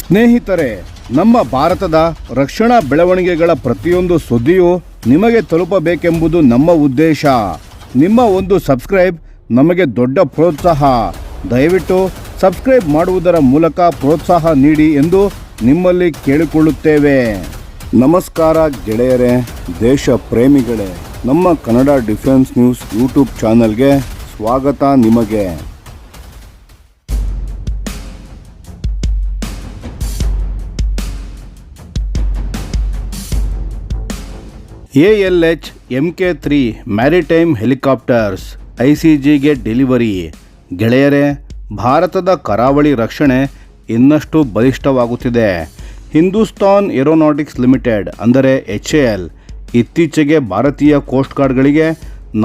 ಸ್ನೇಹಿತರೆ, ನಮ್ಮ ಭಾರತದ ರಕ್ಷಣಾ ಬೆಳವಣಿಗೆಗಳ ಪ್ರತಿಯೊಂದು ಸುದ್ದಿಯೂ ನಿಮಗೆ ತಲುಪಬೇಕೆಂಬುದು ನಮ್ಮ ಉದ್ದೇಶ. ನಿಮ್ಮ ಒಂದು ಸಬ್ಸ್ಕ್ರೈಬ್ ನಮಗೆ ದೊಡ್ಡ ಪ್ರೋತ್ಸಾಹ. ದಯವಿಟ್ಟು ಸಬ್ಸ್ಕ್ರೈಬ್ ಮಾಡುವುದರ ಮೂಲಕ ಪ್ರೋತ್ಸಾಹ ನೀಡಿ ಎಂದು ನಿಮ್ಮಲ್ಲಿ ಕೇಳಿಕೊಳ್ಳುತ್ತೇವೆ. ನಮಸ್ಕಾರ ಗೆಳೆಯರೇ, ದೇಶ ಪ್ರೇಮಿಗಳೇ, ನಮ್ಮ ಕನ್ನಡ ಡಿಫೆನ್ಸ್ ನ್ಯೂಸ್ ಯೂಟ್ಯೂಬ್ ಚಾನಲ್ಗೆ ಸ್ವಾಗತ ನಿಮಗೆ. ALH MK3 ಮ್ಯಾರಿಟೈಮ್ ಹೆಲಿಕಾಪ್ಟರ್ಸ್ ICGಗೆ ಡೆಲಿವರಿ. ಗೆಳೆಯರೇ, ಭಾರತದ ಕರಾವಳಿ ರಕ್ಷಣೆ ಇನ್ನಷ್ಟು ಬಲಿಷ್ಠವಾಗುತ್ತಿದೆ. ಹಿಂದೂಸ್ತಾನ್ ಏರೋನಾಟಿಕ್ಸ್ ಲಿಮಿಟೆಡ್ ಅಂದರೆ HAL ಇತ್ತೀಚೆಗೆ ಭಾರತೀಯ ಕೋಸ್ಟ್ ಗಾರ್ಡ್ಗಳಿಗೆ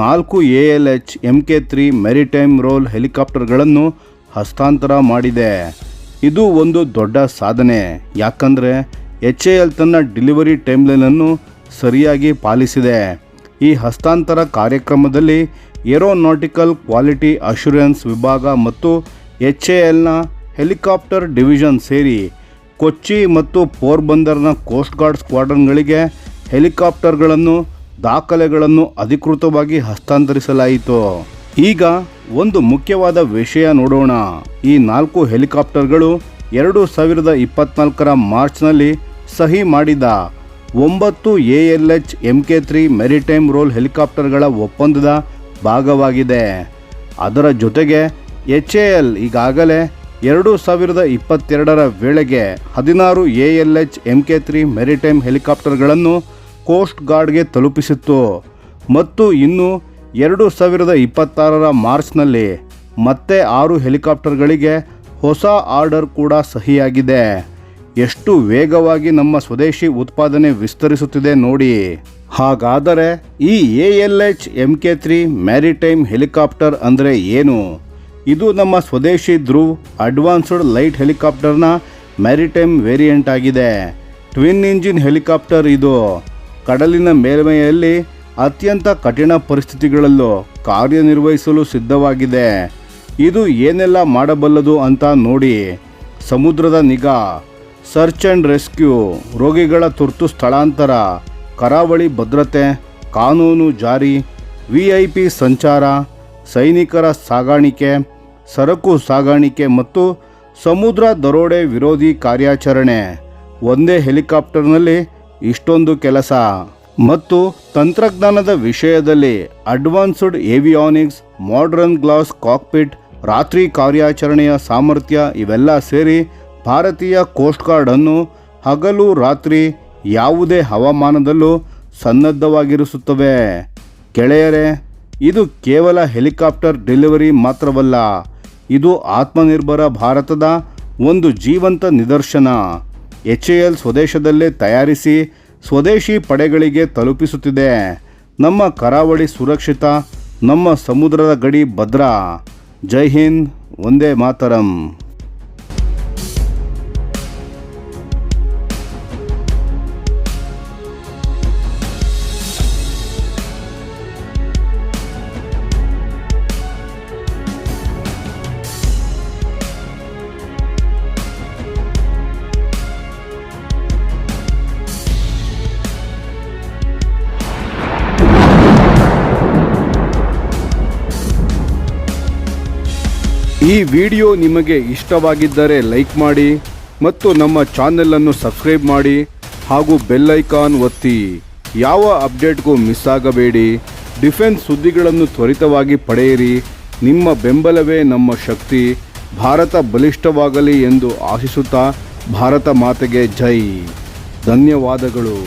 4 ALH MK3 ಮ್ಯಾರಿಟೈಮ್ ರೋಲ್ ಹೆಲಿಕಾಪ್ಟರ್ಗಳನ್ನು ಹಸ್ತಾಂತರ ಮಾಡಿದೆ. ಇದು ಒಂದು ದೊಡ್ಡ ಸಾಧನೆ, ಯಾಕಂದರೆ HAL ತನ್ನ ಡೆಲಿವರಿ ಟೈಮ್ಲೈನನ್ನು ಸರಿಯಾಗಿ ಪಾಲಿಸಿದೆ. ಈ ಹಸ್ತಾಂತರ ಕಾರ್ಯಕ್ರಮದಲ್ಲಿ ಏರೋನಾಟಿಕಲ್ ಕ್ವಾಲಿಟಿ ಅಶ್ಯೂರೆನ್ಸ್ ವಿಭಾಗ ಮತ್ತು HALನ ಹೆಲಿಕಾಪ್ಟರ್ ಡಿವಿಷನ್ ಸೇರಿ ಕೊಚ್ಚಿ ಮತ್ತು ಪೋರ್ಬಂದರ್ನ ಕೋಸ್ಟ್ ಗಾರ್ಡ್ ಸ್ಕ್ವಾಡ್ರನ್ಗಳಿಗೆ ಹೆಲಿಕಾಪ್ಟರ್ಗಳನ್ನು ದಾಖಲೆಗಳನ್ನು ಅಧಿಕೃತವಾಗಿ ಹಸ್ತಾಂತರಿಸಲಾಯಿತು. ಈಗ ಒಂದು ಮುಖ್ಯವಾದ ವಿಷಯ ನೋಡೋಣ. ಈ 4 ಹೆಲಿಕಾಪ್ಟರ್ಗಳು 2024ರ ಮಾರ್ಚ್ನಲ್ಲಿ ಸಹಿ ಮಾಡಿದ 9 ALH MK3 ಮ್ಯಾರಿಟೈಮ್ ರೋಲ್ ಹೆಲಿಕಾಪ್ಟರ್ಗಳ ಒಪ್ಪಂದದ ಭಾಗವಾಗಿದೆ. ಅದರ ಜೊತೆಗೆ HAL ಈಗಾಗಲೇ 2022ರ ವೇಳೆಗೆ 16 ALH MK3 ಮ್ಯಾರಿಟೈಮ್ ಹೆಲಿಕಾಪ್ಟರ್ಗಳನ್ನು ಕೋಸ್ಟ್ ಗಾರ್ಡ್ಗೆ ತಲುಪಿಸಿತ್ತು ಮತ್ತು ಇನ್ನು 2026ರ ಮಾರ್ಚ್ನಲ್ಲಿ ಮತ್ತೆ 6 ಹೆಲಿಕಾಪ್ಟರ್ಗಳಿಗೆ ಹೊಸ ಆರ್ಡರ್ ಕೂಡ ಸಹಿಯಾಗಿದೆ. ಎಷ್ಟು ವೇಗವಾಗಿ ನಮ್ಮ ಸ್ವದೇಶಿ ಉತ್ಪಾದನೆ ವಿಸ್ತರಿಸುತ್ತಿದೆ ನೋಡಿ. ಹಾಗಾದರೆ ಈ ALH MK3 ಮ್ಯಾರಿಟೈಮ್ ಹೆಲಿಕಾಪ್ಟರ್ ಅಂದರೆ ಏನು? ಇದು ನಮ್ಮ ಸ್ವದೇಶಿ ಧ್ರುವ್ ಅಡ್ವಾನ್ಸ್ಡ್ ಲೈಟ್ ಹೆಲಿಕಾಪ್ಟರ್ನ ಮ್ಯಾರಿಟೈಮ್ ವೇರಿಯಂಟ್ ಆಗಿದೆ. ಟ್ವಿನ್ ಇಂಜಿನ್ ಹೆಲಿಕಾಪ್ಟರ್ ಇದು. ಕಡಲಿನ ಮೇಲ್ಮೈಯಲ್ಲಿ ಅತ್ಯಂತ ಕಠಿಣ ಪರಿಸ್ಥಿತಿಗಳಲ್ಲೂ ಕಾರ್ಯನಿರ್ವಹಿಸಲು ಸಿದ್ಧವಾಗಿದೆ. ಇದು ಏನೆಲ್ಲ ಮಾಡಬಲ್ಲದು ಅಂತ ನೋಡಿ. ಸಮುದ್ರದ ನಿಗಾ, ಸರ್ಚ್ ಆ್ಯಂಡ್ ರೆಸ್ಕ್ಯೂ, ರೋಗಿಗಳ ತುರ್ತು ಸ್ಥಳಾಂತರ, ಕರಾವಳಿ ಭದ್ರತೆ, ಕಾನೂನು ಜಾರಿ, VIP ಸಂಚಾರ, ಸೈನಿಕರ ಸಾಗಾಣಿಕೆ, ಸರಕು ಸಾಗಾಣಿಕೆ ಮತ್ತು ಸಮುದ್ರ ದರೋಡೆ ವಿರೋಧಿ ಕಾರ್ಯಾಚರಣೆ. ಒಂದೇ ಹೆಲಿಕಾಪ್ಟರ್ನಲ್ಲಿ ಇಷ್ಟೊಂದು ಕೆಲಸ. ಮತ್ತು ತಂತ್ರಜ್ಞಾನದ ವಿಷಯದಲ್ಲಿ advanced avionics, modern glass cockpit, ರಾತ್ರಿ ಕಾರ್ಯಾಚರಣೆಯ ಸಾಮರ್ಥ್ಯ ಇವೆಲ್ಲ ಸೇರಿ ಭಾರತೀಯ ಕೋಸ್ಟ್ ಗಾರ್ಡನ್ನು ಹಗಲು ರಾತ್ರಿ ಯಾವುದೇ ಹವಾಮಾನದಲ್ಲೂ ಸನ್ನದ್ಧವಾಗಿರಿಸುತ್ತವೆ. ಗೆಳೆಯರೇ, ಇದು ಕೇವಲ ಹೆಲಿಕಾಪ್ಟರ್ ಡೆಲಿವರಿ ಮಾತ್ರವಲ್ಲ, ಇದು ಆತ್ಮನಿರ್ಭರ ಭಾರತದ ಒಂದು ಜೀವಂತ ನಿದರ್ಶನ. HAL ಸ್ವದೇಶದಲ್ಲೇ ತಯಾರಿಸಿ ಸ್ವದೇಶಿ ಪಡೆಗಳಿಗೆ ತಲುಪಿಸುತ್ತಿದೆ. ನಮ್ಮ ಕರಾವಳಿ ಸುರಕ್ಷಿತ, ನಮ್ಮ ಸಮುದ್ರದ ಗಡಿ ಭದ್ರ. ಜೈ ಹಿಂದ್, ವಂದೇ ಮಾತರಂ. ಈ ವಿಡಿಯೋ ನಿಮಗೆ ಇಷ್ಟವಾಗಿದ್ದರೆ ಲೈಕ್ ಮಾಡಿ ಮತ್ತು ನಮ್ಮ ಚಾನೆಲನ್ನು ಸಬ್ಸ್ಕ್ರೈಬ್ ಮಾಡಿ ಹಾಗೂ ಬೆಲ್ ಐಕಾನ್ ಒತ್ತಿ. ಯಾವ ಅಪ್ಡೇಟ್ಗೂ ಮಿಸ್ ಆಗಬೇಡಿ. ಡಿಫೆನ್ಸ್ ಸುದ್ದಿಗಳನ್ನು ತ್ವರಿತವಾಗಿ ಪಡೆಯಿರಿ. ನಿಮ್ಮ ಬೆಂಬಲವೇ ನಮ್ಮ ಶಕ್ತಿ. ಭಾರತ ಬಲಿಷ್ಠವಾಗಲಿ ಎಂದು ಆಶಿಸುತ್ತಾ ಭಾರತ ಮಾತೆಗೆ ಜೈ. ಧನ್ಯವಾದಗಳು.